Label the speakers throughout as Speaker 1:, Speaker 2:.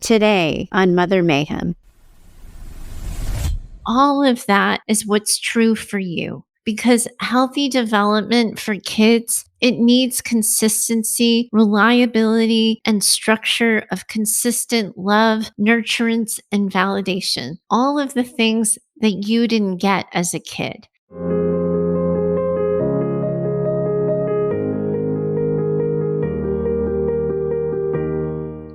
Speaker 1: Today on Mother Mayhem. All of that is what's true for you because healthy development for kids, it needs consistency, reliability, and structure of consistent love, nurturance, and validation. All of the things that you didn't get as a kid.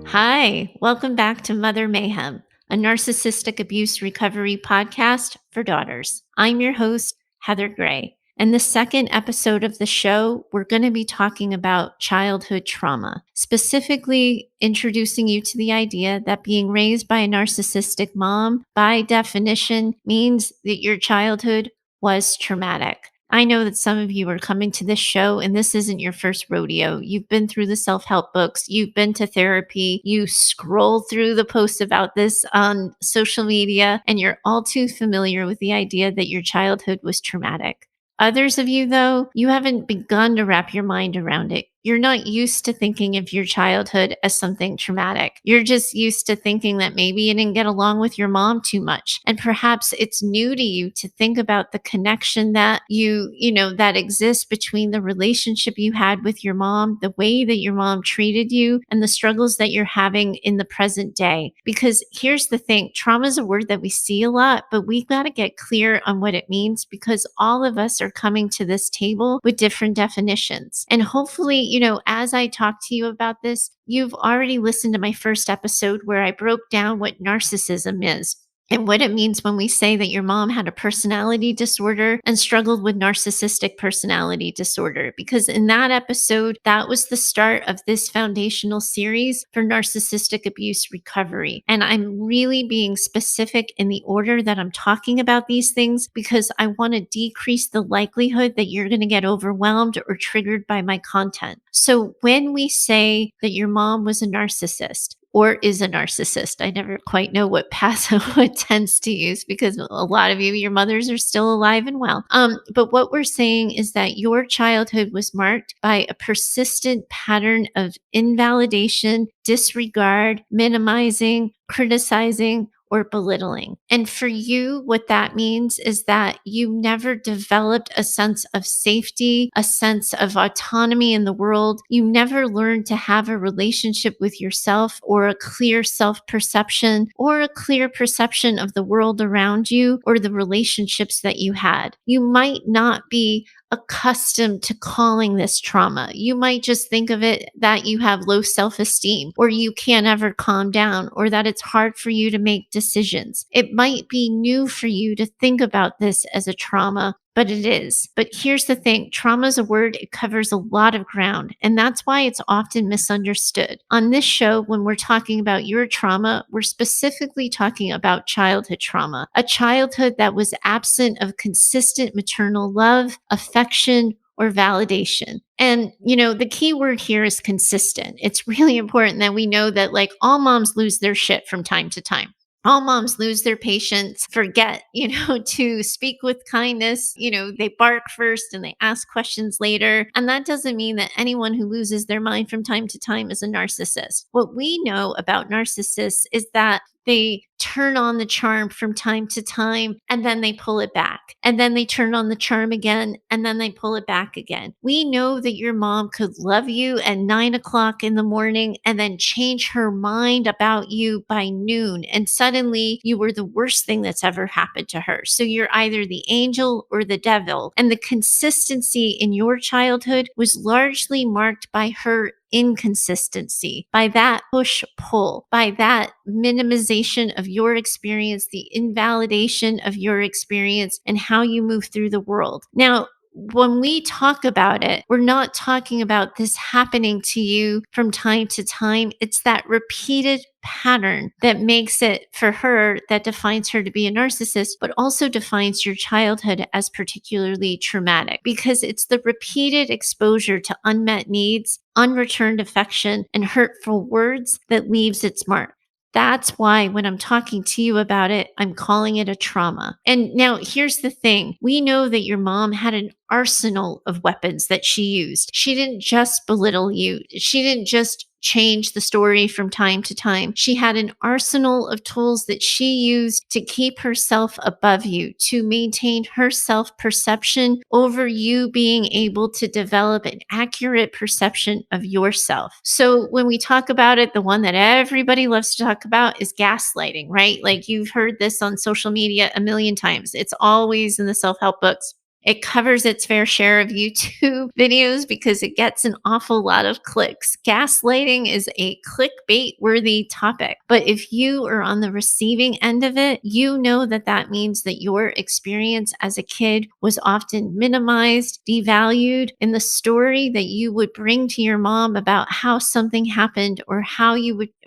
Speaker 1: Hi, welcome back to Mother Mayhem, a narcissistic abuse recovery podcast for daughters. I'm your host, Heather Gray. In the second episode of the show, we're going to be talking about childhood trauma, specifically introducing you to the idea that being raised by a narcissistic mom, by definition, means that your childhood was traumatic. I know that some of you are coming to this show and this isn't your first rodeo. You've been through the self-help books, you've been to therapy, you scroll through the posts about this on social media, and you're all too familiar with the idea that your childhood was traumatic. Others of you, though, you haven't begun to wrap your mind around it. You're not used to thinking of your childhood as something traumatic. You're just used to thinking that maybe you didn't get along with your mom too much. And perhaps it's new to you to think about the connection that that exists between the relationship you had with your mom, the way that your mom treated you, and the struggles that you're having in the present day. Because here's the thing, trauma is a word that we see a lot, but we've got to get clear on what it means because all of us are coming to this table with different definitions. And hopefully, as I talk to you about this, you've already listened to my first episode where I broke down what narcissism is and what it means when we say that your mom had a personality disorder and struggled with narcissistic personality disorder. Because in that episode, that was the start of this foundational series for narcissistic abuse recovery. And I'm really being specific in the order that I'm talking about these things because I want to decrease the likelihood that you're going to get overwhelmed or triggered by my content. So when we say that your mom was a narcissist, or is a narcissist. I never quite know what tense to use because a lot of you, your mothers are still alive and well. But what we're saying is that your childhood was marked by a persistent pattern of invalidation, disregard, minimizing, criticizing, or belittling. And for you, what that means is that you never developed a sense of safety, a sense of autonomy in the world. You never learned to have a relationship with yourself or a clear self-perception or a clear perception of the world around you or the relationships that you had. You might not be accustomed to calling this trauma. You might just think of it that you have low self-esteem or you can't ever calm down or that it's hard for you to make decisions. It might be new for you to think about this as a trauma, but it is. But here's the thing, trauma is a word, it covers a lot of ground, and that's why it's often misunderstood. On this show, when we're talking about your trauma, we're specifically talking about childhood trauma, a childhood that was absent of consistent maternal love, affection, or validation. And, the key word here is consistent. It's really important that we know that all moms lose their shit from time to time. All moms lose their patience, forget, to speak with kindness. They bark first and they ask questions later. And that doesn't mean that anyone who loses their mind from time to time is a narcissist. What we know about narcissists is that they turn on the charm from time to time and then they pull it back. And then they turn on the charm again and then they pull it back again. We know that your mom could love you at 9 o'clock in the morning and then change her mind about you by noon. And suddenly you were the worst thing that's ever happened to her. So you're either the angel or the devil. And the consistency in your childhood was largely marked by her inconsistency, by that push pull, by that minimization of your experience, the invalidation of your experience, and how you move through the world. Now, when we talk about it, we're not talking about this happening to you from time to time. It's that repeated pattern that makes it for her, that defines her to be a narcissist, but also defines your childhood as particularly traumatic because it's the repeated exposure to unmet needs, unreturned affection, and hurtful words that leaves its mark. That's why when I'm talking to you about it, I'm calling it a trauma. And now here's the thing. We know that your mom had an arsenal of weapons that she used. She didn't just belittle you. She didn't just change the story from time to time. She had an arsenal of tools that she used to keep herself above you, to maintain her self perception over you being able to develop an accurate perception of yourself. So, when we talk about it, the one that everybody loves to talk about is gaslighting, right? Like you've heard this on social media a million times. It's always in the self help books. It covers its fair share of YouTube videos because it gets an awful lot of clicks. Gaslighting is a clickbait worthy topic. But if you are on the receiving end of it, you know that that means that your experience as a kid was often minimized, devalued, and the story that you would bring to your mom about how something happened or how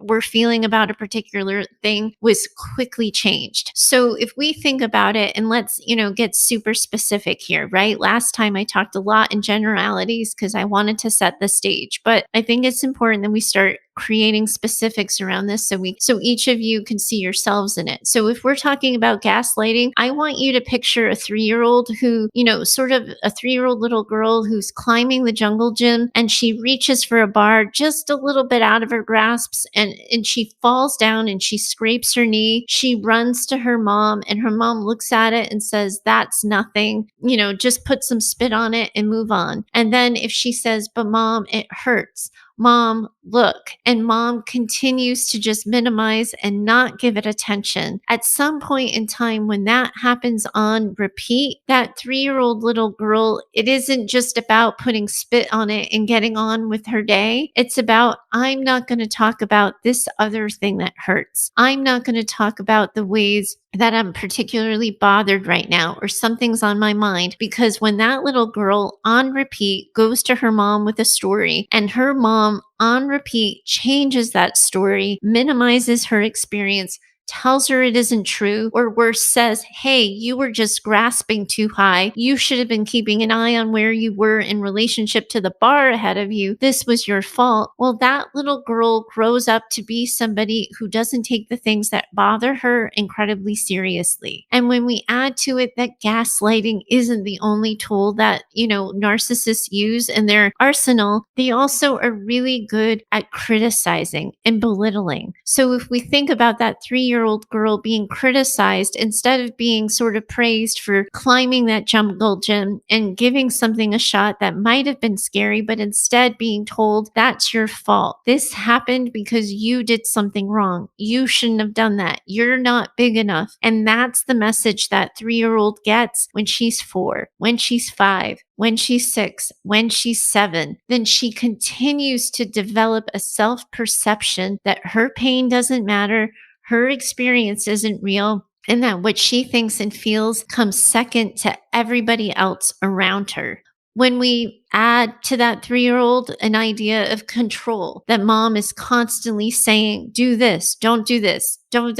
Speaker 1: were feeling about a particular thing was quickly changed. So if we think about it, and let's, get super specific here, right? Last time I talked a lot in generalities because I wanted to set the stage, but I think it's important that we start creating specifics around this so each of you can see yourselves in it. So if we're talking about gaslighting, I want you to picture a 3-year-old who, sort of a 3-year-old little girl who's climbing the jungle gym and she reaches for a bar just a little bit out of her grasps and she falls down and she scrapes her knee. She runs to her mom and her mom looks at it and says, "That's nothing, just put some spit on it and move on." And then if she says, "But mom, it hurts. Mom, look," and mom continues to just minimize and not give it attention. At some point in time, when that happens on repeat, that 3-year-old little girl, it isn't just about putting spit on it and getting on with her day. It's about, I'm not going to talk about this other thing that hurts. I'm not going to talk about the ways that I'm particularly bothered right now or something's on my mind. Because when that little girl on repeat goes to her mom with a story and her mom on repeat changes that story, minimizes her experience, tells her it isn't true, or worse, says, "Hey, you were just grasping too high. You should have been keeping an eye on where you were in relationship to the bar ahead of you. This was your fault." Well, that little girl grows up to be somebody who doesn't take the things that bother her incredibly seriously. And when we add to it that gaslighting isn't the only tool that, narcissists use in their arsenal, they also are really good at criticizing and belittling. So if we think about that 3-year-old girl being criticized instead of being sort of praised for climbing that jungle gym and giving something a shot that might have been scary, but instead being told, "That's your fault. This happened because you did something wrong. You shouldn't have done that. You're not big enough." And that's the message that 3-year-old gets when she's 4, when she's 5, when she's 6, when she's 7. Then she continues to develop a self-perception that her pain doesn't matter, her experience isn't real, and that what she thinks and feels comes second to everybody else around her. When we add to that 3-year-old an idea of control, that mom is constantly saying, "Do this, don't do this, don't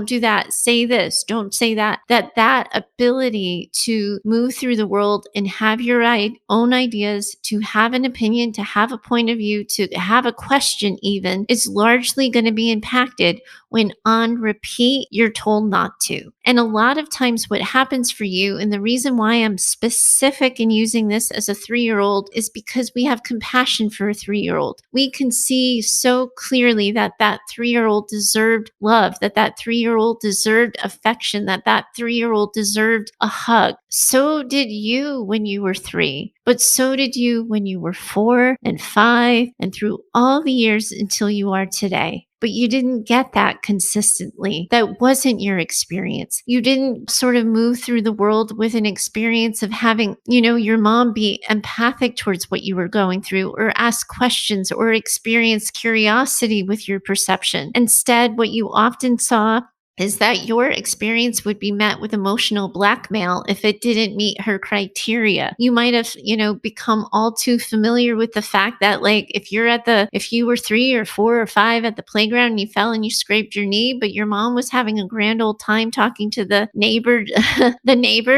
Speaker 1: do that, say this, don't say that," that ability to move through the world and have your own ideas, to have an opinion, to have a point of view, to have a question even, is largely going to be impacted when on repeat you're told not to. And a lot of times what happens for you, and the reason why I'm specific in using this as a 3-year-old, is because we have compassion for a 3-year-old. We can see so clearly that that 3-year-old deserved love, that that 3-year-old deserved affection, that that 3-year-old deserved a hug. So did you when you were 3, but so did you when you were 4 and 5 and through all the years until you are today. But you didn't get that consistently. That wasn't your experience. You didn't sort of move through the world with an experience of having, your mom be empathic towards what you were going through, or ask questions, or experience curiosity with your perception. Instead, what you often saw is that your experience would be met with emotional blackmail if it didn't meet her criteria. You might have, become all too familiar with the fact that, like, if you were 3 or 4 or 5 at the playground and you fell and you scraped your knee, but your mom was having a grand old time talking to the neighbor,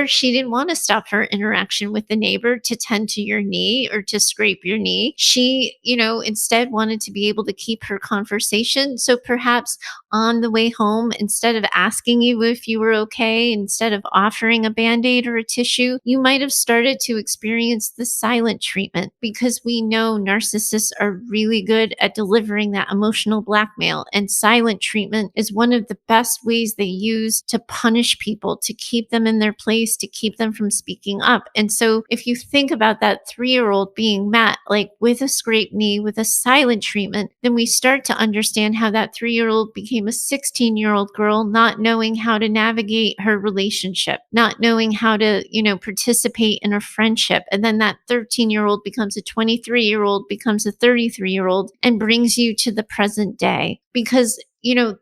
Speaker 1: she didn't want to stop her interaction with the neighbor to tend to your knee or to scrape your knee. She, instead wanted to be able to keep her conversation. So perhaps on the way home, instead instead of asking you if you were okay, instead of offering a band-aid or a tissue, you might have started to experience the silent treatment, because we know narcissists are really good at delivering that emotional blackmail. And silent treatment is one of the best ways they use to punish people, to keep them in their place, to keep them from speaking up. And so if you think about that 3-year-old being met like with a scraped knee, with a silent treatment, then we start to understand how that 3-year-old became a 16-year-old girl, not knowing how to navigate her relationship, not knowing how to, participate in a friendship. And then that 13-year-old becomes a 23-year-old, becomes a 33-year-old, and brings you to the present day. Because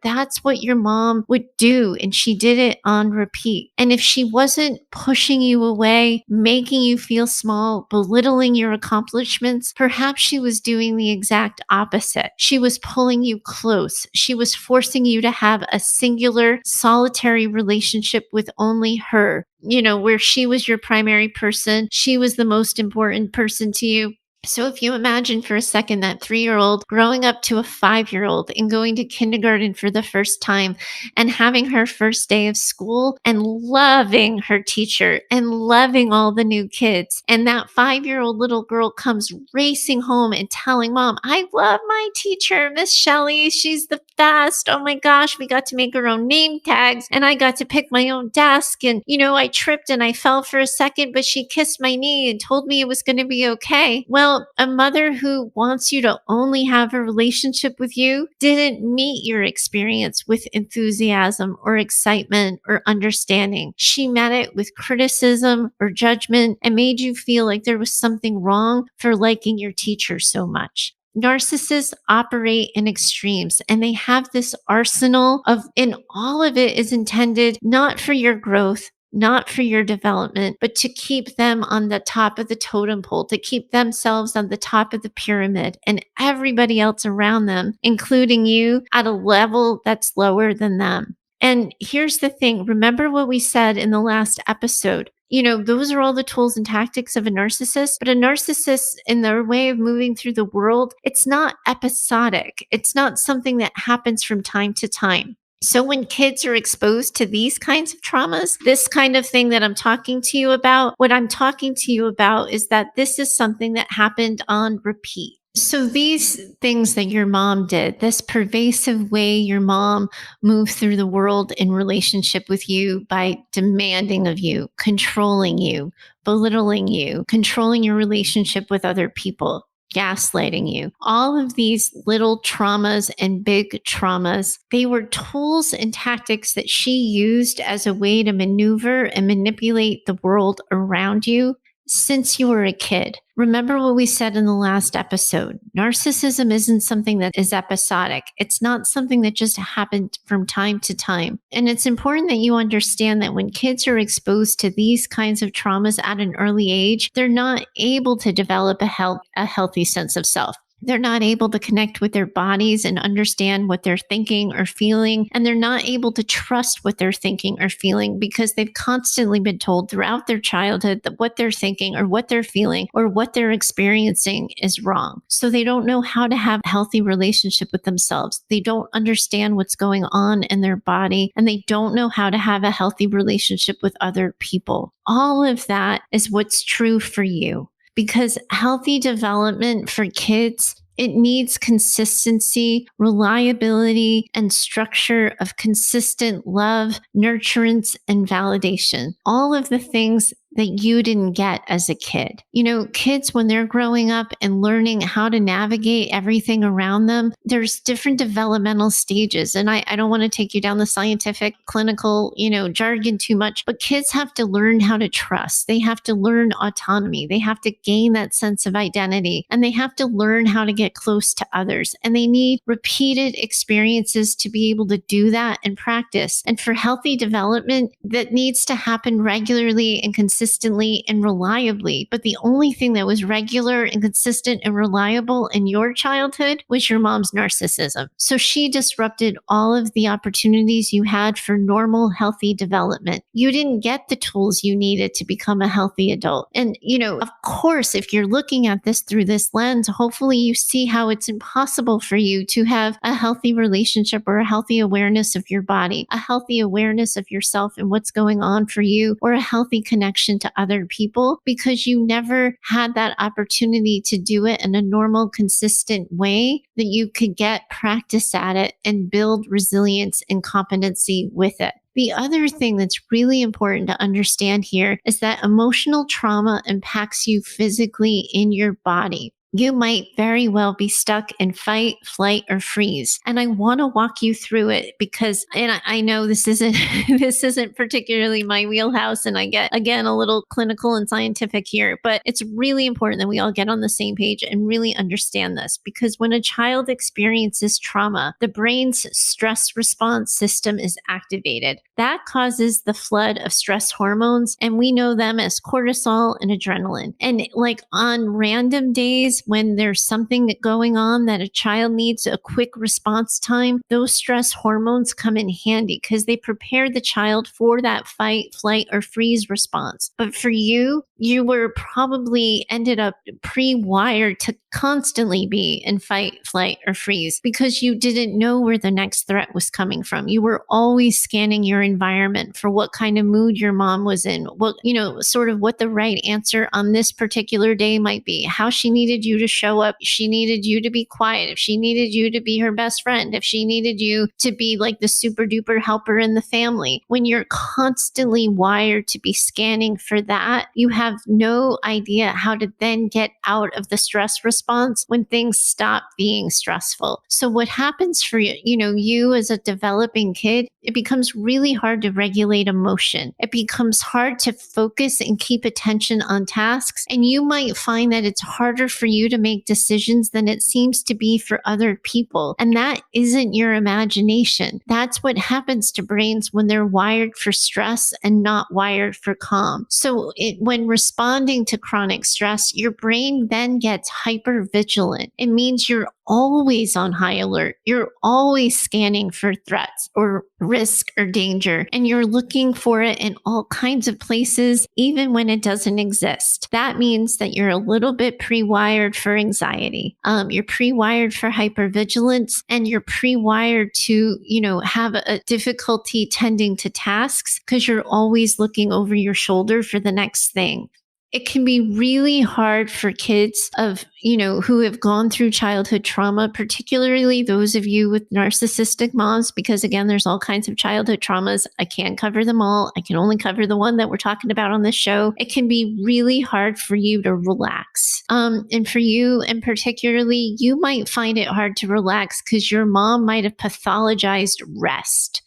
Speaker 1: that's what your mom would do. And she did it on repeat. And if she wasn't pushing you away, making you feel small, belittling your accomplishments, perhaps she was doing the exact opposite. She was pulling you close. She was forcing you to have a singular, solitary relationship with only her, where she was your primary person. She was the most important person to you. So if you imagine for a second that 3-year-old growing up to a 5-year-old and going to kindergarten for the first time and having her first day of school and loving her teacher and loving all the new kids. And that 5-year-old little girl comes racing home and telling mom, I love my teacher, Miss Shelley. She's the best. Oh my gosh, we got to make our own name tags and I got to pick my own desk. And, I tripped and I fell for a second, but she kissed my knee and told me it was going to be okay. Well, a mother who wants you to only have a relationship with you didn't meet your experience with enthusiasm or excitement or understanding. She met it with criticism or judgment and made you feel like there was something wrong for liking your teacher so much. Narcissists operate in extremes, and they have this arsenal and all of it is intended not for your growth, not for your development, but to keep them on the top of the totem pole, to keep themselves on the top of the pyramid and everybody else around them, including you, at a level that's lower than them. And here's the thing. Remember what we said in the last episode. Those are all the tools and tactics of a narcissist, but a narcissist in their way of moving through the world, it's not episodic. It's not something that happens from time to time. So when kids are exposed to these kinds of traumas, this kind of thing that I'm talking to you about, what I'm talking to you about is that this is something that happened on repeat. So these things that your mom did, this pervasive way your mom moved through the world in relationship with you by demanding of you, controlling you, belittling you, controlling your relationship with other people, gaslighting you. All of these little traumas and big traumas, they were tools and tactics that she used as a way to maneuver and manipulate the world around you since you were a kid. Remember what we said in the last episode. Narcissism isn't something that is episodic. It's not something that just happened from time to time. And it's important that you understand that when kids are exposed to these kinds of traumas at an early age, they're not able to develop a healthy sense of self. They're not able to connect with their bodies and understand what they're thinking or feeling. And they're not able to trust what they're thinking or feeling because they've constantly been told throughout their childhood that what they're thinking or what they're feeling or what they're experiencing is wrong. So they don't know how to have a healthy relationship with themselves. They don't understand what's going on in their body, and they don't know how to have a healthy relationship with other people. All of that is what's true for you. Because healthy development for kids, it needs consistency, reliability, and structure of consistent love, nurturance, and validation. All of the things that you didn't get as a kid. Kids, when they're growing up and learning how to navigate everything around them, there's different developmental stages. And I don't want to take you down the scientific, clinical, jargon too much, but kids have to learn how to trust. They have to learn autonomy. They have to gain that sense of identity, and they have to learn how to get close to others. And they need repeated experiences to be able to do that and practice. And for healthy development, that needs to happen regularly and consistently consistently and reliably. But the only thing that was regular and consistent and reliable in your childhood was your mom's narcissism. So she disrupted all of the opportunities you had for normal, healthy development. You didn't get the tools you needed to become a healthy adult. And, of course, if you're looking at this through this lens, hopefully you see how it's impossible for you to have a healthy relationship or a healthy awareness of your body, a healthy awareness of yourself and what's going on for you, or a healthy connection to other people because you never had that opportunity to do it in a normal, consistent way that you could get practice at it and build resilience and competency with it. The other thing that's really important to understand here is that emotional trauma impacts you physically in your body. You might very well be stuck in fight, flight, or freeze. And I want to walk you through it because, and I know this isn't, this isn't particularly my wheelhouse. And I get, again, a little clinical and scientific here, but it's really important that we all get on the same page and really understand this because when a child experiences trauma, the brain's stress response system is activated. That causes the flood of stress hormones, and we know them as cortisol and adrenaline. And like on random days, when there's something going on that a child needs a quick response time, those stress hormones come in handy because they prepare the child for that fight, flight, or freeze response. But for you, you were probably ended up pre-wired to constantly be in fight, flight, or freeze because you didn't know where the next threat was coming from. You were always scanning your environment for what kind of mood your mom was in, what, sort of what the right answer on this particular day might be, how she needed you to show up. She needed you to be quiet. If she needed you to be her best friend, if she needed you to be like the super duper helper in the family. When you're constantly wired to be scanning for that, you have no idea how to then get out of the stress response when things stop being stressful. So what happens for you, you as a developing kid, it becomes really hard to regulate emotion. It becomes hard to focus and keep attention on tasks. And you might find that it's harder for you to make decisions than it seems to be for other people. And that isn't your imagination. That's what happens to brains when they're wired for stress and not wired for calm. So when responding to chronic stress, your brain then gets hyper vigilant. It means you're always on high alert. You're always scanning for threats or risk or danger, and you're looking for it in all kinds of places, even when it doesn't exist. That means that you're a little bit pre-wired for anxiety. You're pre-wired for hypervigilance, and you're pre-wired to, have a difficulty tending to tasks because you're always looking over your shoulder for the next thing. It can be really hard for kids who have gone through childhood trauma, particularly those of you with narcissistic moms, because again, there's all kinds of childhood traumas. I can't cover them all. I can only cover the one that we're talking about on this show. It can be really hard for you to relax. And for you, and particularly, you might find it hard to relax because your mom might have pathologized rest.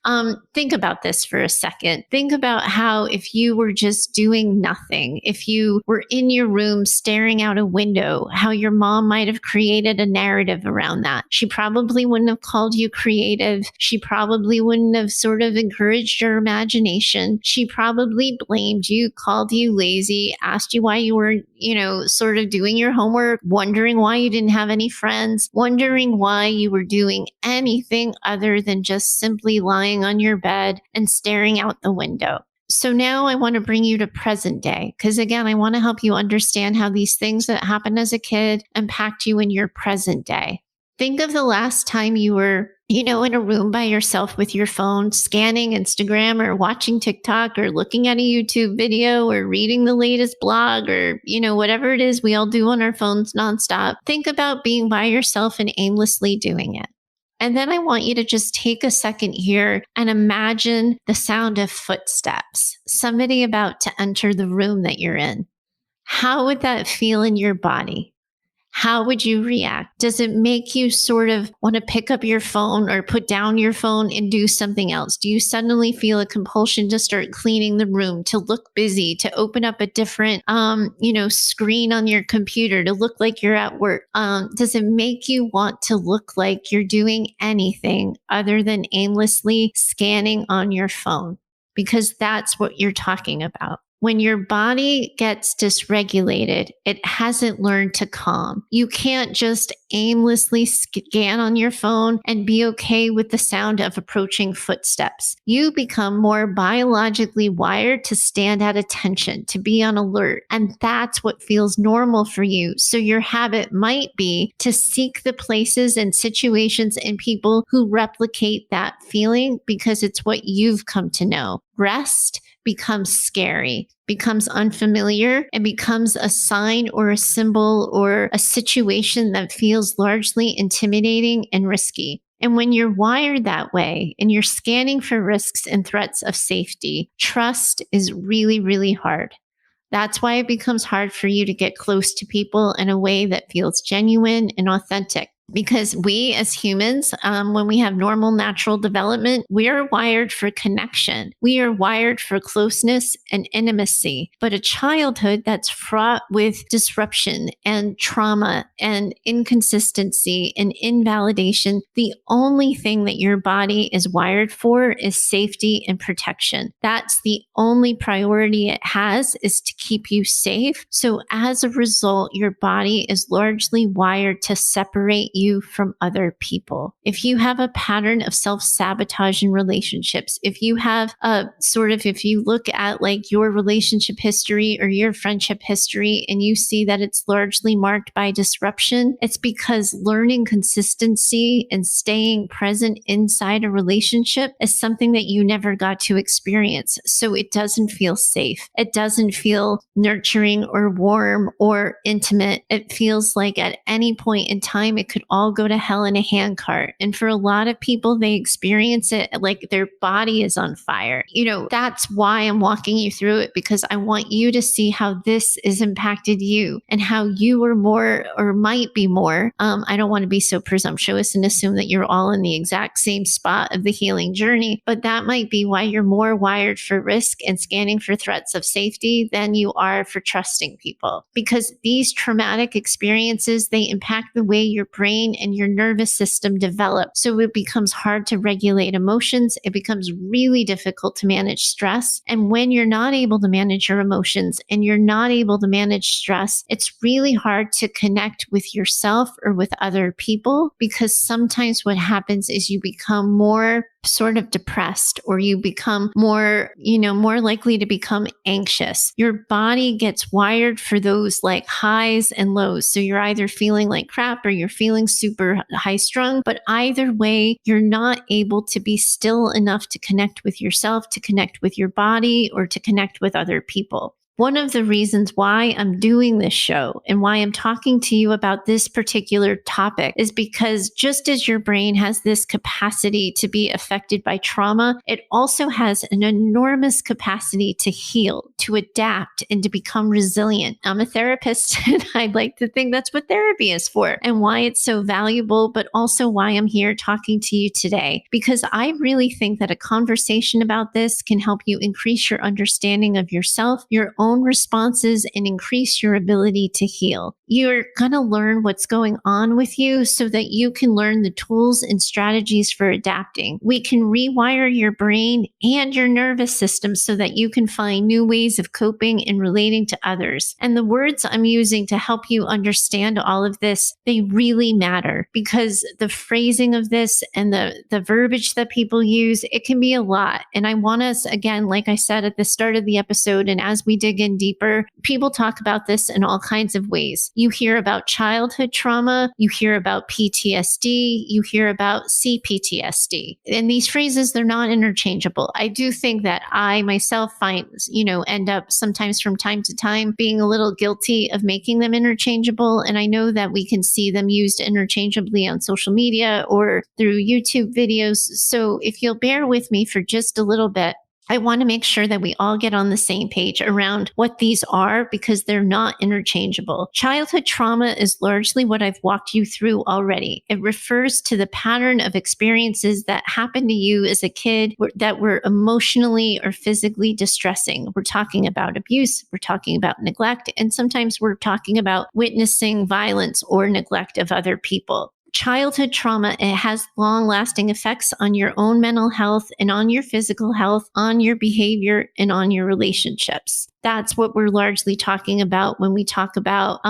Speaker 1: Think about this for a second. Think about how if you were just doing nothing, if you were in your room staring out a window, how your mom might have created a narrative around that. She probably wouldn't have called you creative. She probably wouldn't have sort of encouraged your imagination. She probably blamed you, called you lazy, asked you why you were, sort of doing your homework, wondering why you didn't have any friends, wondering why you were doing anything other than just simply lying on your bed and staring out the window. So now I want to bring you to present day, because again, I want to help you understand how these things that happened as a kid impact you in your present day. Think of the last time you were, in a room by yourself with your phone, scanning Instagram or watching TikTok or looking at a YouTube video or reading the latest blog or, whatever it is we all do on our phones nonstop. Think about being by yourself and aimlessly doing it. And then I want you to just take a second here and imagine the sound of footsteps, somebody about to enter the room that you're in. How would that feel in your body? How would you react? Does it make you sort of want to pick up your phone or put down your phone and do something else? Do you suddenly feel a compulsion to start cleaning the room, to look busy, to open up a different, screen on your computer, to look like you're at work? Does it make you want to look like you're doing anything other than aimlessly scanning on your phone? Because that's what you're talking about. When your body gets dysregulated, it hasn't learned to calm. You can't just aimlessly scan on your phone and be okay with the sound of approaching footsteps. You become more biologically wired to stand at attention, to be on alert. And that's what feels normal for you. So your habit might be to seek the places and situations and people who replicate that feeling because it's what you've come to know. Rest becomes scary, becomes unfamiliar, and becomes a sign or a symbol or a situation that feels largely intimidating and risky. And when you're wired that way and you're scanning for risks and threats of safety, trust is really, really hard. That's why it becomes hard for you to get close to people in a way that feels genuine and authentic. Because we as humans, when we have normal natural development, we are wired for connection. We are wired for closeness and intimacy. But a childhood that's fraught with disruption and trauma and inconsistency and invalidation, the only thing that your body is wired for is safety and protection. That's the only priority it has, is to keep you safe. So as a result, your body is largely wired to separate you from other people. If you have a pattern of self-sabotage in relationships, if you have if you look at like your relationship history or your friendship history and you see that it's largely marked by disruption, it's because learning consistency and staying present inside a relationship is something that you never got to experience. So it doesn't feel safe. It doesn't feel nurturing or warm or intimate. It feels like at any point in time, it could all go to hell in a handcart. And for a lot of people, they experience it like their body is on fire. That's why I'm walking you through it, because I want you to see how this has impacted you and how you are more or might be more. I don't want to be so presumptuous and assume that you're all in the exact same spot of the healing journey, but that might be why you're more wired for risk and scanning for threats of safety than you are for trusting people. Because these traumatic experiences, they impact the way your brain and your nervous system develop. So it becomes hard to regulate emotions. It becomes really difficult to manage stress. And when you're not able to manage your emotions and you're not able to manage stress, it's really hard to connect with yourself or with other people, because sometimes what happens is you become more sort of depressed, or you become more likely to become anxious. Your body gets wired for those like highs and lows. So you're either feeling like crap or you're feeling super high strung, but either way, you're not able to be still enough to connect with yourself, to connect with your body, or to connect with other people. One of the reasons why I'm doing this show and why I'm talking to you about this particular topic is because just as your brain has this capacity to be affected by trauma, it also has an enormous capacity to heal, to adapt, and to become resilient. I'm a therapist, and I like to think that's what therapy is for and why it's so valuable, but also why I'm here talking to you today, because I really think that a conversation about this can help you increase your understanding of yourself, your own responses, and increase your ability to heal. You're going to learn what's going on with you so that you can learn the tools and strategies for adapting. We can rewire your brain and your nervous system so that you can find new ways of coping and relating to others. And the words I'm using to help you understand all of this, they really matter, because the phrasing of this and the verbiage that people use, it can be a lot. And I want us, again, like I said at the start of the episode, and as we dig in deeper, people talk about this in all kinds of ways. You hear about childhood trauma, you hear about PTSD, you hear about cPTSD. And these phrases, they're not interchangeable. I do think that I myself end up sometimes from time to time being a little guilty of making them interchangeable. And I know that we can see them used interchangeably on social media or through YouTube videos. So if you'll bear with me for just a little bit, I want to make sure that we all get on the same page around what these are, because they're not interchangeable. Childhood trauma is largely what I've walked you through already. It refers to the pattern of experiences that happened to you as a kid that were emotionally or physically distressing. We're talking about abuse, we're talking about neglect, and sometimes we're talking about witnessing violence or neglect of other people. Childhood trauma, it has long-lasting effects on your own mental health and on your physical health, on your behavior, and on your relationships. That's what we're largely talking about when we talk about,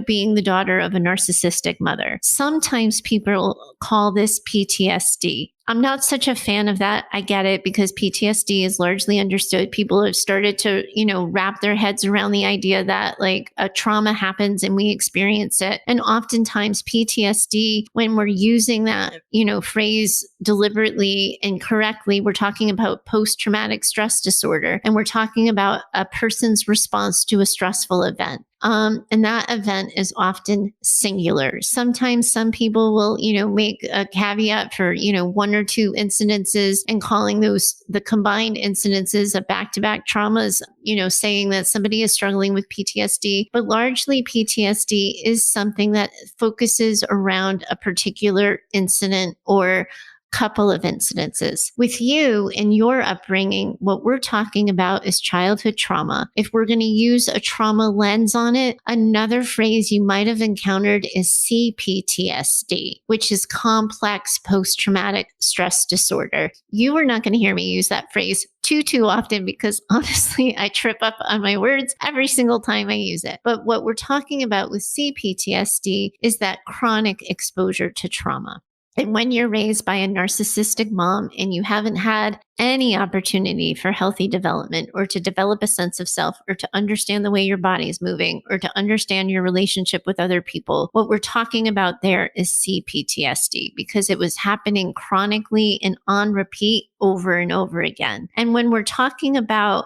Speaker 1: being the daughter of a narcissistic mother. Sometimes people call this PTSD. I'm not such a fan of that. I get it because PTSD is largely understood. People have started to, wrap their heads around the idea that like a trauma happens and we experience it. And oftentimes PTSD, when we're using that, phrase deliberately and correctly, we're talking about post-traumatic stress disorder, and we're talking about a person's response to a stressful event. And that event is often singular. Sometimes some people will, make a caveat for, one or two incidences and calling those the combined incidences of back-to-back traumas, saying that somebody is struggling with PTSD. But largely PTSD is something that focuses around a particular incident or couple of incidences. With you and your upbringing, what we're talking about is childhood trauma. If we're going to use a trauma lens on it, another phrase you might have encountered is cPTSD, which is complex post-traumatic stress disorder. You are not going to hear me use that phrase too often because honestly, I trip up on my words every single time I use it. But what we're talking about with cPTSD is that chronic exposure to trauma. And when you're raised by a narcissistic mom and you haven't had any opportunity for healthy development or to develop a sense of self or to understand the way your body is moving or to understand your relationship with other people, what we're talking about there is cPTSD because it was happening chronically and on repeat over and over again. And when we're talking about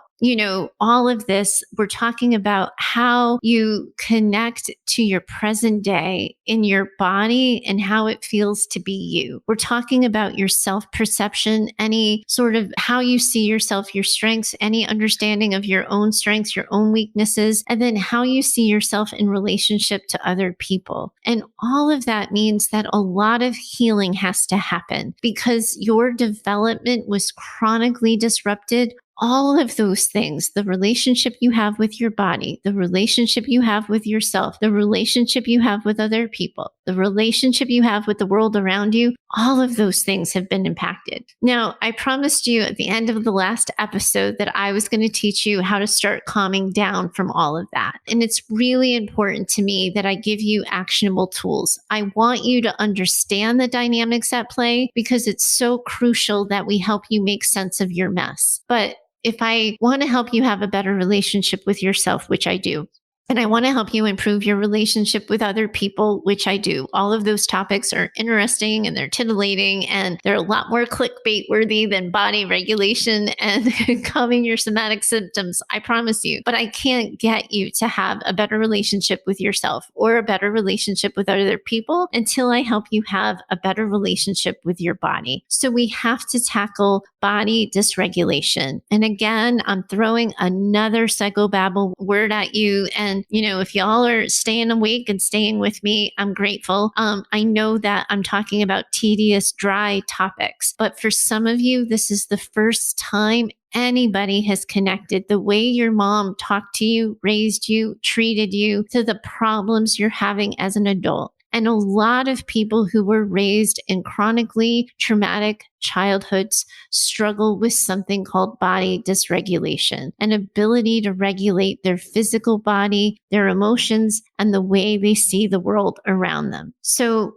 Speaker 1: all of this, we're talking about how you connect to your present day in your body and how it feels to be you. We're talking about your self-perception, any sort of how you see yourself, your strengths, any understanding of your own strengths, your own weaknesses, and then how you see yourself in relationship to other people. And all of that means that a lot of healing has to happen because your development was chronically disrupted. All of those things, the relationship you have with your body, the relationship you have with yourself, the relationship you have with other people, the relationship you have with the world around you, all of those things have been impacted. Now, I promised you at the end of the last episode that I was going to teach you how to start calming down from all of that. And it's really important to me that I give you actionable tools. I want you to understand the dynamics at play because it's so crucial that we help you make sense of your mess. But if I want to help you have a better relationship with yourself, which I do, and I want to help you improve your relationship with other people, which I do. All of those topics are interesting and they're titillating and they're a lot more clickbait worthy than body regulation and calming your somatic symptoms. I promise you. But I can't get you to have a better relationship with yourself or a better relationship with other people until I help you have a better relationship with your body. So we have to tackle body dysregulation. And again, I'm throwing another psychobabble word at you. And if y'all are staying awake and staying with me, I'm grateful. I know that I'm talking about tedious, dry topics, but for some of you, this is the first time anybody has connected the way your mom talked to you, raised you, treated you to the problems you're having as an adult. And a lot of people who were raised in chronically traumatic childhoods struggle with something called body dysregulation, an ability to regulate their physical body, their emotions, and the way they see the world around them. So,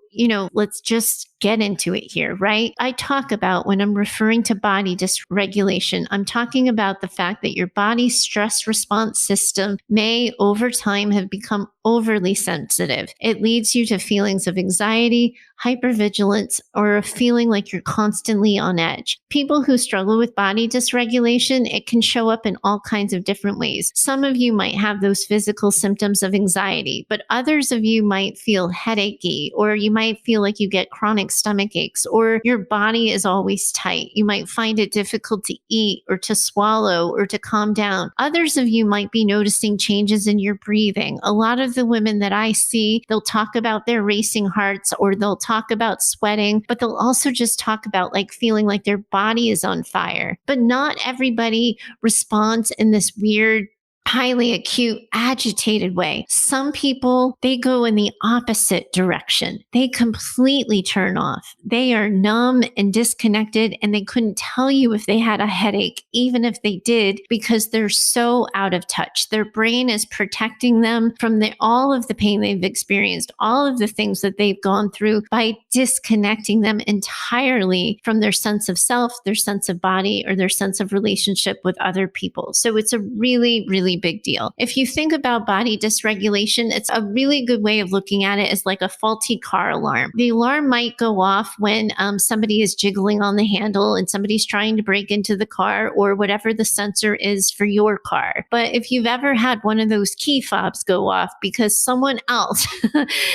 Speaker 1: let's just get into it here, right? I talk about when I'm referring to body dysregulation, I'm talking about the fact that your body's stress response system may over time have become overly sensitive. It leads you to feelings of anxiety, hypervigilance, or a feeling like you're constantly on edge. People who struggle with body dysregulation, it can show up in all kinds of different ways. Some of you might have those physical symptoms of anxiety, but others of you might feel headachy, or you might feel like you get chronic stomach aches, or your body is always tight. You might find it difficult to eat or to swallow or to calm down. Others of you might be noticing changes in your breathing. A lot of the women that I see, they'll talk about their racing hearts or they'll talk about sweating, but they'll also just talk about like feeling like their body is on fire. But not everybody responds in this weird highly acute, agitated way. Some people, they go in the opposite direction. They completely turn off. They are numb and disconnected, and they couldn't tell you if they had a headache, even if they did, because they're so out of touch. Their brain is protecting them from all of the pain they've experienced, all of the things that they've gone through by disconnecting them entirely from their sense of self, their sense of body, or their sense of relationship with other people. So it's a really, really big deal. If you think about body dysregulation, it's a really good way of looking at it as like a faulty car alarm. The alarm might go off when somebody is jiggling on the handle and somebody's trying to break into the car, or whatever the sensor is for your car. But if you've ever had one of those key fobs go off because someone else,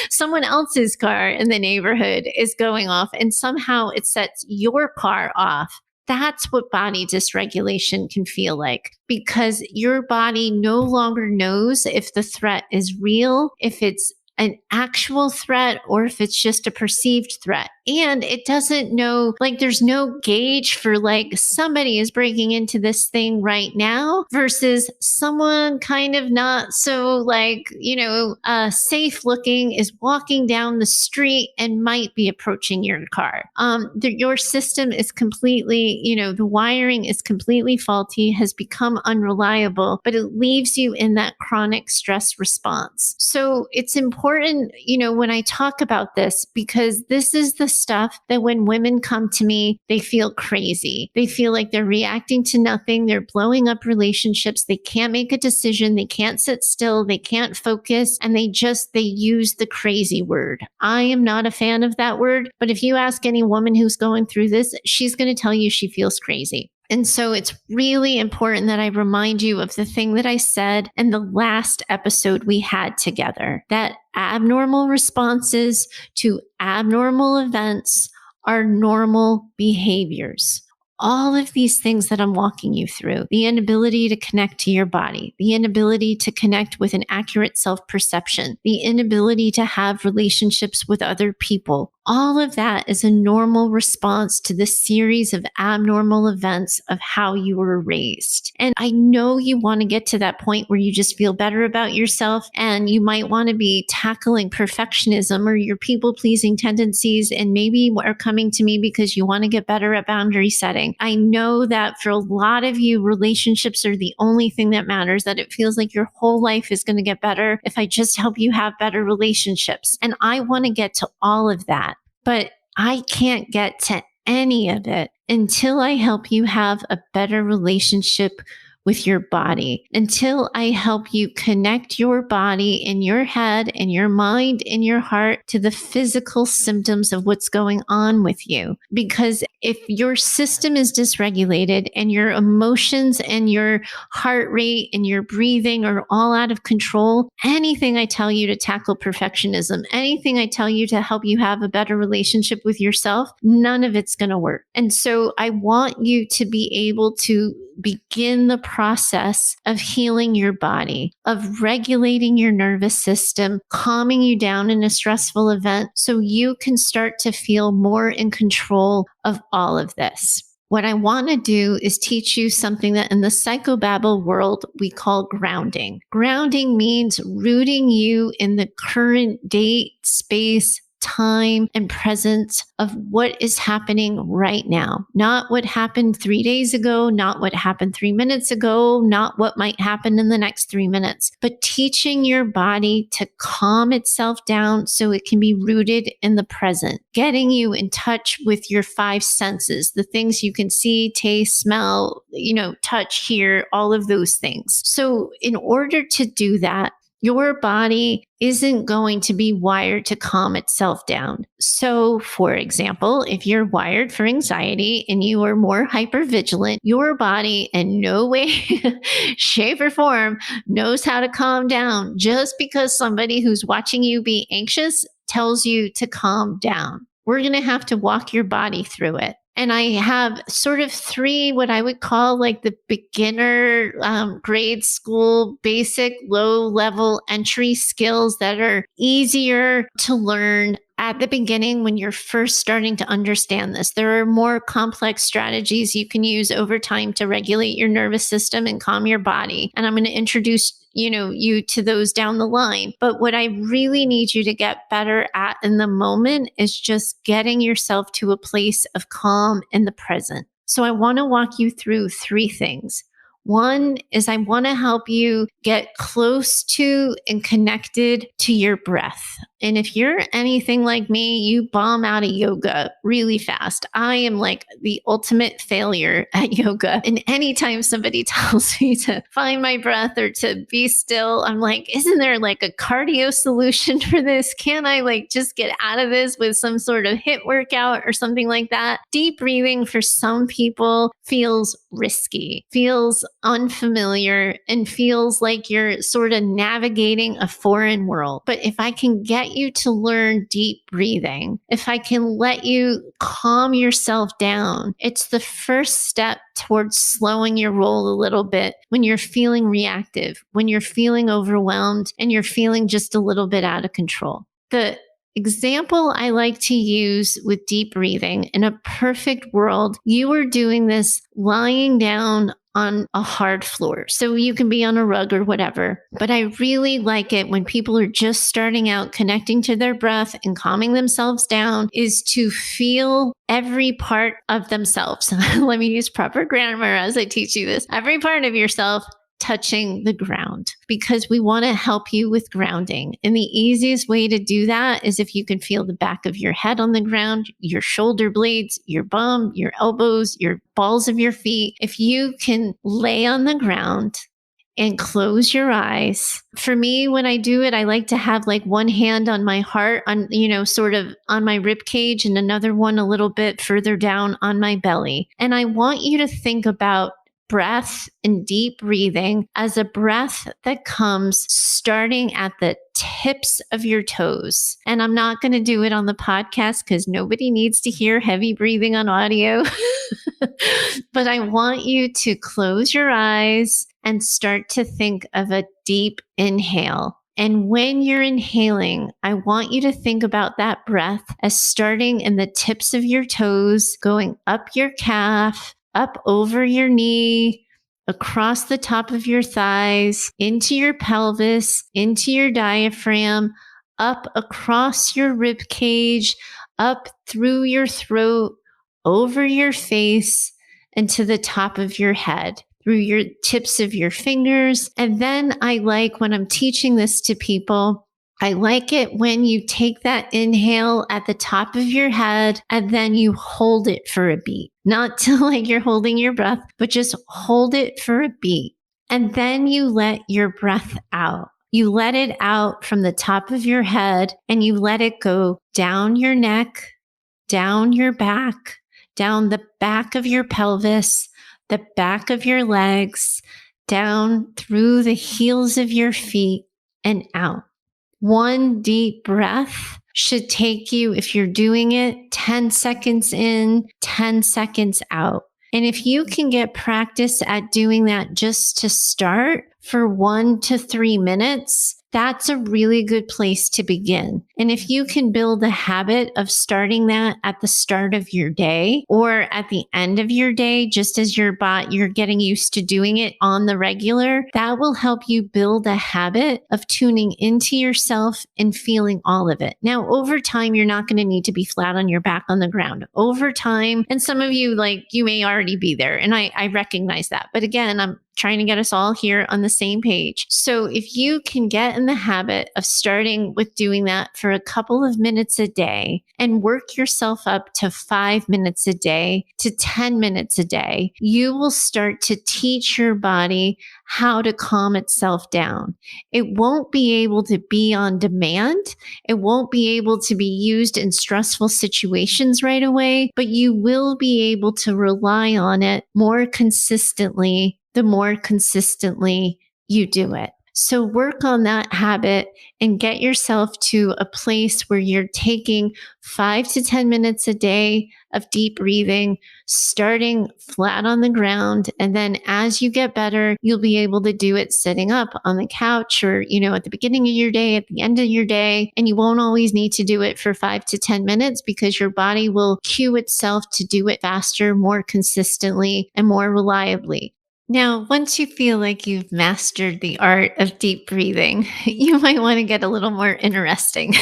Speaker 1: someone else's car in the neighborhood is going off and somehow it sets your car off, that's what body dysregulation can feel like, because your body no longer knows if the threat is real, if it's an actual threat, or if it's just a perceived threat. And it doesn't know, like, there's no gauge for like somebody is breaking into this thing right now versus someone kind of not so like, safe looking is walking down the street and might be approaching your car. Your system is completely, the wiring is completely faulty, has become unreliable, but it leaves you in that chronic stress response. So it's important, when I talk about this, because this is the stuff that when women come to me, they feel crazy. They feel like they're reacting to nothing. They're blowing up relationships. They can't make a decision. They can't sit still. They can't focus. And they use the crazy word. I am not a fan of that word. But if you ask any woman who's going through this, she's going to tell you she feels crazy. And so it's really important that I remind you of the thing that I said in the last episode we had together, that abnormal responses to abnormal events are normal behaviors. All of these things that I'm walking you through, the inability to connect to your body, the inability to connect with an accurate self-perception, the inability to have relationships with other people, all of that is a normal response to the series of abnormal events of how you were raised. And I know you want to get to that point where you just feel better about yourself, and you might want to be tackling perfectionism or your people-pleasing tendencies, and maybe are coming to me because you want to get better at boundary setting. I know that for a lot of you, relationships are the only thing that matters, that it feels like your whole life is going to get better if I just help you have better relationships. And I want to get to all of that. But I can't get to any of it until I help you have a better relationship with your body, until I help you connect your body in your head and your mind and your heart to the physical symptoms of what's going on with you. Because if your system is dysregulated and your emotions and your heart rate and your breathing are all out of control, anything I tell you to tackle perfectionism, anything I tell you to help you have a better relationship with yourself, none of it's going to work. And so I want you to be able to begin the process of healing your body, of regulating your nervous system, calming you down in a stressful event so you can start to feel more in control of all of this. What I want to do is teach you something that in the psychobabble world we call grounding. Grounding means rooting you in the current date, space, time, and presence of what is happening right now. Not what happened 3 days ago, not what happened 3 minutes ago, not what might happen in the next 3 minutes, but teaching your body to calm itself down so it can be rooted in the present, getting you in touch with your 5 senses, the things you can see, taste, smell, touch, hear, all of those things. So in order to do that, your body isn't going to be wired to calm itself down. So, for example, if you're wired for anxiety and you are more hypervigilant, your body in no way, shape, or form knows how to calm down just because somebody who's watching you be anxious tells you to calm down. We're going to have to walk your body through it. And I have sort of 3, what I would call like the beginner grade school, basic, low level entry skills that are easier to learn. at the beginning, when you're first starting to understand this, there are more complex strategies you can use over time to regulate your nervous system and calm your body. And I'm going to introduce you to those down the line. But what I really need you to get better at in the moment is just getting yourself to a place of calm in the present. So I want to walk you through three things. One is I want to help you get close to and connected to your breath. And if you're anything like me, you bomb out of yoga really fast. I am like the ultimate failure at yoga. And anytime somebody tells me to find my breath or to be still, I'm like, isn't there like a cardio solution for this? Can I like just get out of this with some sort of HIIT workout or something like that? Deep breathing for some people feels risky, feels unfamiliar, and feels like you're sort of navigating a foreign world. But if I can get you to learn deep breathing, if I can let you calm yourself down, it's the first step towards slowing your roll a little bit when you're feeling reactive, when you're feeling overwhelmed, and you're feeling just a little bit out of control. The example I like to use with deep breathing, in a perfect world, you are doing this lying down on a hard floor. So you can be on a rug or whatever. But I really like it when people are just starting out connecting to their breath and calming themselves down, is to feel every part of themselves. Let me use proper grammar as I teach you this. Every part of yourself touching the ground, because we want to help you with grounding. And the easiest way to do that is if you can feel the back of your head on the ground, your shoulder blades, your bum, your elbows, your balls of your feet. If you can lay on the ground and close your eyes. For me, when I do it, I like to have like one hand on my heart, on, sort of on my rib cage, and another one a little bit further down on my belly. And I want you to think about breath and deep breathing as a breath that comes starting at the tips of your toes. And I'm not going to do it on the podcast because nobody needs to hear heavy breathing on audio. But I want you to close your eyes and start to think of a deep inhale. And when you're inhaling, I want you to think about that breath as starting in the tips of your toes, going up your calf, up over your knee, across the top of your thighs, into your pelvis, into your diaphragm, up across your rib cage, up through your throat, over your face, and to the top of your head, through your tips of your fingers. And then I like, when I'm teaching this to people, I like it when you take that inhale at the top of your head and then you hold it for a beat. Not to like you're holding your breath, but just hold it for a beat. And then you let your breath out. You let it out from the top of your head and you let it go down your neck, down your back, down the back of your pelvis, the back of your legs, down through the heels of your feet and out. One deep breath should take you, if you're doing it, 10 seconds in, 10 seconds out. And if you can get practice at doing that just to start for 1 to 3 minutes, that's a really good place to begin. And if you can build a habit of starting that at the start of your day or at the end of your day, just as you're getting used to doing it on the regular, that will help you build a habit of tuning into yourself and feeling all of it. Now, over time, you're not going to need to be flat on your back on the ground. Over time, and some of you, you may already be there, and I recognize that. But again, I'm trying to get us all here on the same page. So if you can get in the habit of starting with doing that for a couple of minutes a day and work yourself up to 5 minutes a day to 10 minutes a day, you will start to teach your body how to calm itself down. It won't be able to be on demand. It won't be able to be used in stressful situations right away, but you will be able to rely on it more consistently the more consistently you do it. So work on that habit and get yourself to a place where you're taking 5 to 10 minutes a day of deep breathing, starting flat on the ground. And then as you get better, you'll be able to do it sitting up on the couch or, at the beginning of your day, at the end of your day. And you won't always need to do it for 5 to 10 minutes because your body will cue itself to do it faster, more consistently, and more reliably. Now, once you feel like you've mastered the art of deep breathing, you might want to get a little more interesting.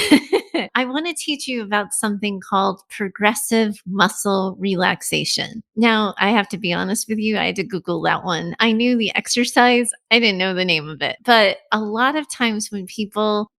Speaker 1: I want to teach you about something called progressive muscle relaxation. Now, I have to be honest with you, I had to Google that one. I knew the exercise, I didn't know the name of it. But a lot of times when people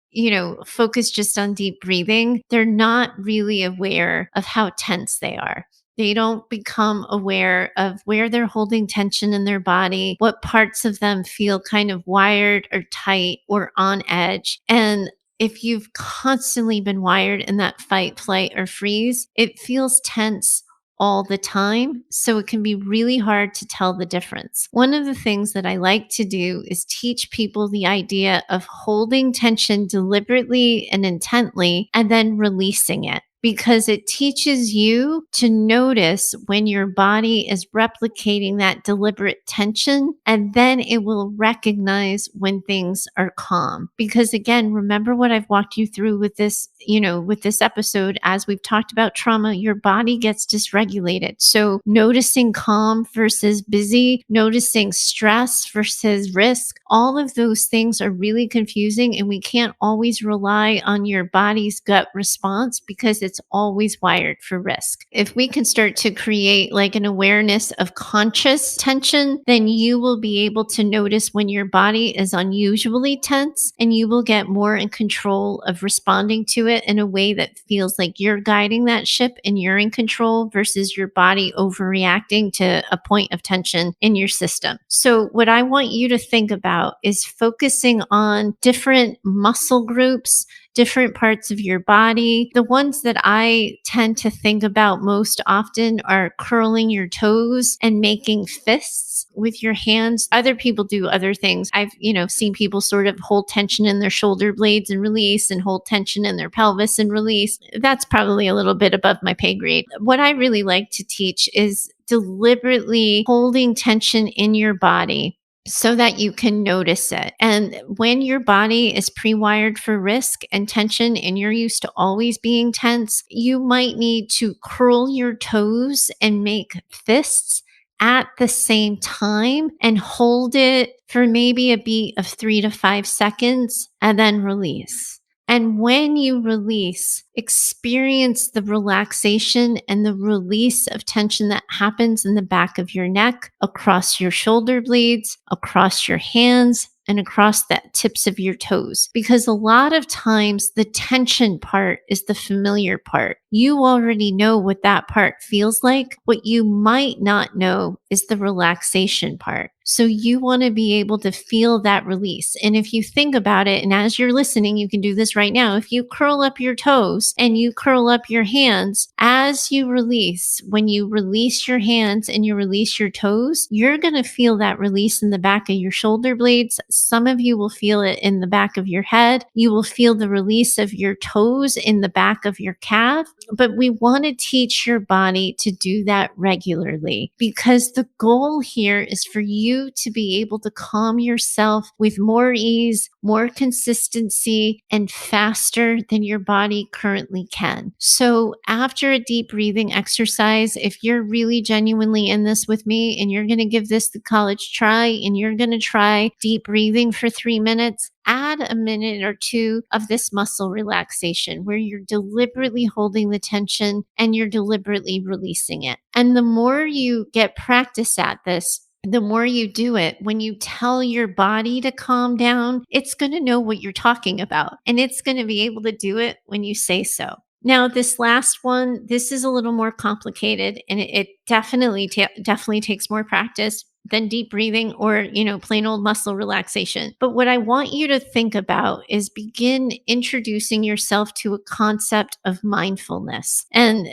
Speaker 1: focus just on deep breathing, they're not really aware of how tense they are. They don't become aware of where they're holding tension in their body, what parts of them feel kind of wired or tight or on edge. And if you've constantly been wired in that fight, flight, or freeze, it feels tense all the time. So it can be really hard to tell the difference. One of the things that I like to do is teach people the idea of holding tension deliberately and intently and then releasing it, because it teaches you to notice when your body is replicating that deliberate tension, and then it will recognize when things are calm. Because again, remember what I've walked you through with this, with this episode, as we've talked about trauma, your body gets dysregulated. So noticing calm versus busy, noticing stress versus risk, all of those things are really confusing, and we can't always rely on your body's gut response because it's always wired for risk. If we can start to create like an awareness of conscious tension, then you will be able to notice when your body is unusually tense, and you will get more in control of responding to it in a way that feels like you're guiding that ship and you're in control versus your body overreacting to a point of tension in your system. So what I want you to think about is focusing on different muscle groups, different parts of your body. The ones that I tend to think about most often are curling your toes and making fists with your hands. Other people do other things. I've, seen people sort of hold tension in their shoulder blades and release, and hold tension in their pelvis and release. That's probably a little bit above my pay grade. What I really like to teach is deliberately holding tension in your body so that you can notice it. And when your body is pre-wired for risk and tension and you're used to always being tense, you might need to curl your toes and make fists at the same time and hold it for maybe a beat of 3 to 5 seconds and then release. And when you release, experience the relaxation and the release of tension that happens in the back of your neck, across your shoulder blades, across your hands, and across the tips of your toes. Because a lot of times the tension part is the familiar part. You already know what that part feels like. What you might not know is the relaxation part. So you want to be able to feel that release. And if you think about it, and as you're listening, you can do this right now. If you curl up your toes and you curl up your hands, as you release, when you release your hands and you release your toes, you're going to feel that release in the back of your shoulder blades. Some of you will feel it in the back of your head. You will feel the release of your toes in the back of your calf. But we want to teach your body to do that regularly, because the goal here is for you to be able to calm yourself with more ease, more consistency, and faster than your body currently can. So after a deep breathing exercise, if you're really genuinely in this with me and you're going to give this the college try and you're going to try deep breathing for 3 minutes, add a minute or two of this muscle relaxation where you're deliberately holding the tension and you're deliberately releasing it. And the more you get practice at this, the more you do it, when you tell your body to calm down, it's going to know what you're talking about, and it's going to be able to do it when you say so. Now, this last one, this is a little more complicated, and it definitely takes more practice. than deep breathing or, plain old muscle relaxation. But what I want you to think about is begin introducing yourself to a concept of mindfulness. And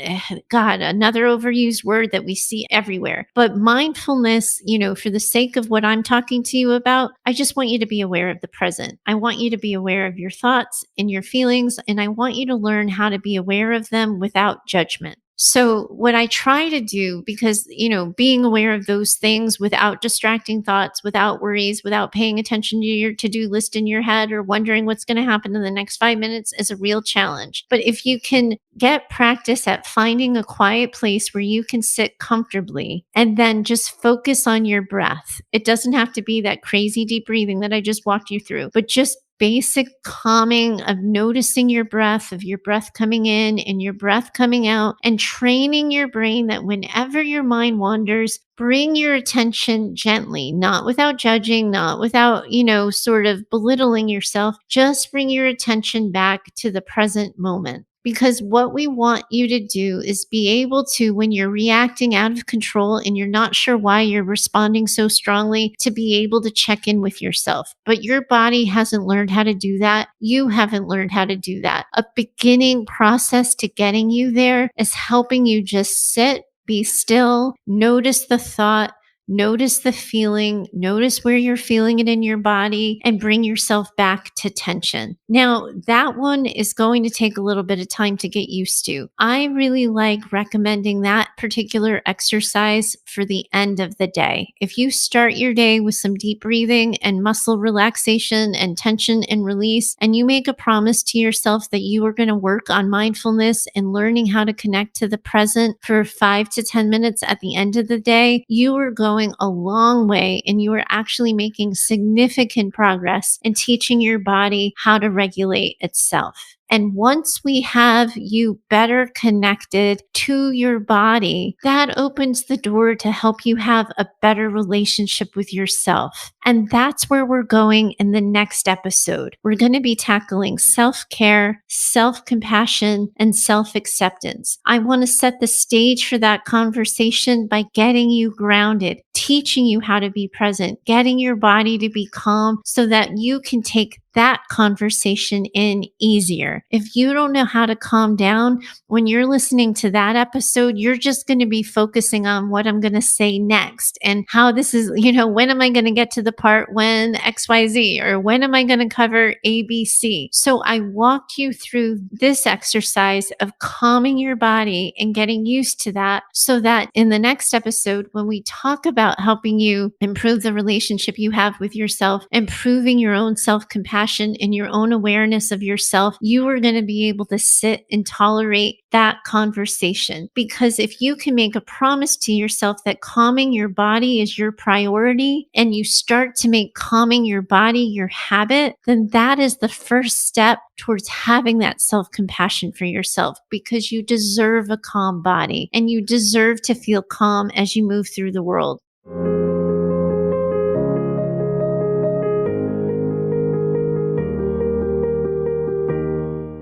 Speaker 1: God, another overused word that we see everywhere. But mindfulness, for the sake of what I'm talking to you about, I just want you to be aware of the present. I want you to be aware of your thoughts and your feelings, and I want you to learn how to be aware of them without judgment. So what I try to do, because, being aware of those things without distracting thoughts, without worries, without paying attention to your to-do list in your head or wondering what's going to happen in the next 5 minutes is a real challenge. But if you can get practice at finding a quiet place where you can sit comfortably and then just focus on your breath. It doesn't have to be that crazy deep breathing that I just walked you through, but just basic calming of noticing your breath, of your breath coming in and your breath coming out, and training your brain that whenever your mind wanders, bring your attention gently, not without judging, not without, sort of belittling yourself. Just bring your attention back to the present moment. Because what we want you to do is be able to, when you're reacting out of control and you're not sure why you're responding so strongly, to be able to check in with yourself. But your body hasn't learned how to do that. You haven't learned how to do that. A beginning process to getting you there is helping you just sit, be still, notice the thought, notice the feeling, notice where you're feeling it in your body, and bring yourself back to tension. Now, that one is going to take a little bit of time to get used to. I really like recommending that particular exercise for the end of the day. If you start your day with some deep breathing and muscle relaxation and tension and release, and you make a promise to yourself that you are going to work on mindfulness and learning how to connect to the present for 5 to 10 minutes at the end of the day, you are going a long way, and you are actually making significant progress in teaching your body how to regulate itself. And once we have you better connected to your body, that opens the door to help you have a better relationship with yourself. And that's where we're going in the next episode. We're going to be tackling self-care, self-compassion, and self-acceptance. I want to set the stage for that conversation by getting you grounded, teaching you how to be present, getting your body to be calm so that you can take that conversation in easier. If you don't know how to calm down, when you're listening to that episode, you're just going to be focusing on what I'm going to say next and how this is, when am I going to get to the part when XYZ, or when am I going to cover ABC? So I walked you through this exercise of calming your body and getting used to that so that in the next episode, when we talk about helping you improve the relationship you have with yourself, improving your own self-compassion and your own awareness of yourself, you are going to be able to sit and tolerate that conversation. Because if you can make a promise to yourself that calming your body is your priority, and you start to make calming your body your habit, then that is the first step towards having that self-compassion for yourself, because you deserve a calm body and you deserve to feel calm as you move through the world.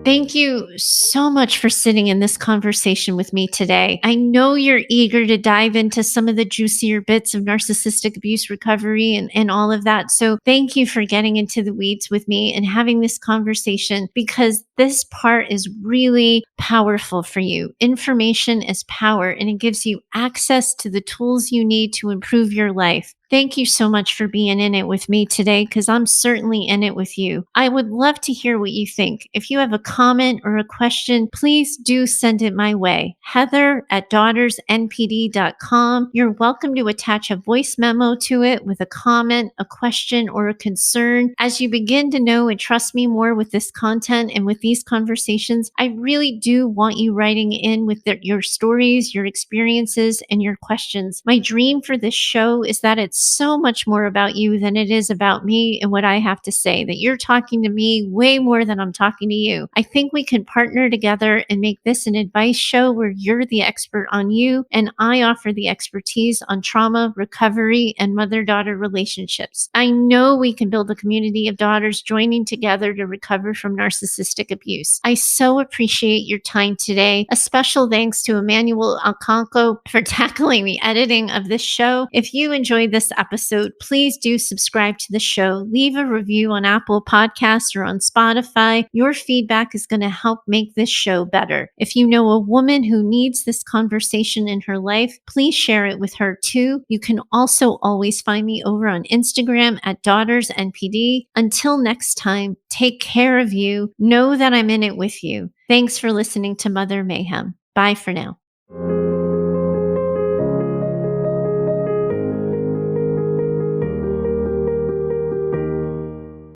Speaker 1: Thank you so much for sitting in this conversation with me today. I know you're eager to dive into some of the juicier bits of narcissistic abuse recovery and all of that. So thank you for getting into the weeds with me and having this conversation, because this part is really powerful for you. Information is power, and it gives you access to the tools you need to improve your life. Thank you so much for being in it with me today, because I'm certainly in it with you. I would love to hear what you think. If you have a comment or a question, please do send it my way. Heather@daughtersnpd.com. You're welcome to attach a voice memo to it with a comment, a question, or a concern. As you begin to know and trust me more with this content and with these conversations, I really do want you writing in with your stories, your experiences, and your questions. My dream for this show is that it's so much more about you than it is about me and what I have to say, that you're talking to me way more than I'm talking to you. I think we can partner together and make this an advice show where you're the expert on you and I offer the expertise on trauma, recovery, and mother-daughter relationships. I know we can build a community of daughters joining together to recover from narcissistic abuse. I so appreciate your time today. A special thanks to Emmanuel Alcanco for tackling the editing of this show. If you enjoyed this episode, please do subscribe to the show. Leave a review on Apple Podcasts or on Spotify. Your feedback is going to help make this show better. If you know a woman who needs this conversation in her life, please share it with her too. You can also always find me over on Instagram at DaughtersNPD. Until next time, take care of you. Know that I'm in it with you. Thanks for listening to Mother Mayhem. Bye for now.